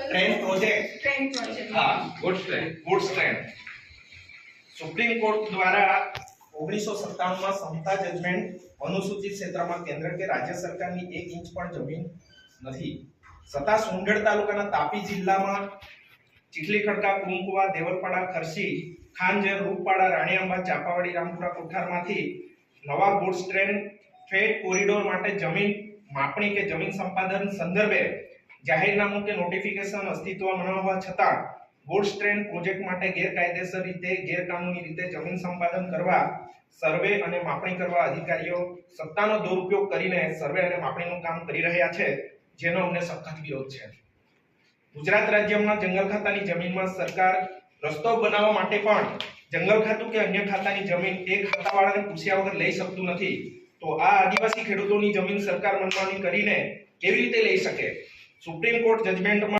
train project હા goods train supreme court દ્વારા 1997 માં સમતા જજમેન્ટ અનુસૂચિત ક્ષેત્રમાં કેન્દ્ર કે રાજ્ય સરકારની 1 ઇંચ પણ જમીન નથી છતાં સોનગઢ તાલુકાના તાપી જિલ્લામાં ચીખલી ખડકા કુંકુવા દેવલપાડા ખરસી ખાનજર રૂપપાડા રાણીઆંબા ચાપાવાડી રામપુરા કોઠારમાંથી નવા ગુડ્સ ટ્રેન ફ્રેટ કોરિડોર માટે જમીન માપણી કે જમીન સંપાદન સંદર્ભે જાહેરનામું કે નોટિફિકેશન અસ્તિત્વમાં ન હોવા છતાં ગુડ્સ ટ્રેન પ્રોજેક્ટ માટે ગેરકાયદેસર રીતે ગેરકાનૂની રીતે જમીન સંપાદન કરવા સર્વે અને માપણી કરવા અધિકારીઓ સત્તાનો દુરુપયોગ કરીને સર્વે અને માપણીનું કામ કરી રહ્યા છે જેનો અમને સખત વિરોધ છે ગુજરાત રાજ્યમાં જંગલ ખાતાની જમીનમાં સરકાર રસ્તો બનાવવા માટે પણ જંગલ ખાતું કે અન્ય ખાતાની જમીન એક ખાતાવાળાને પૂછ્યા વગર લઈ શકતું નથી તો આ આદિવાસી ખેડૂતોની જમીન સરકાર મનમાની કરીને કેવી રીતે લઈ શકે સુપ્રીમ કોર્ટ જજમેન્ટમાં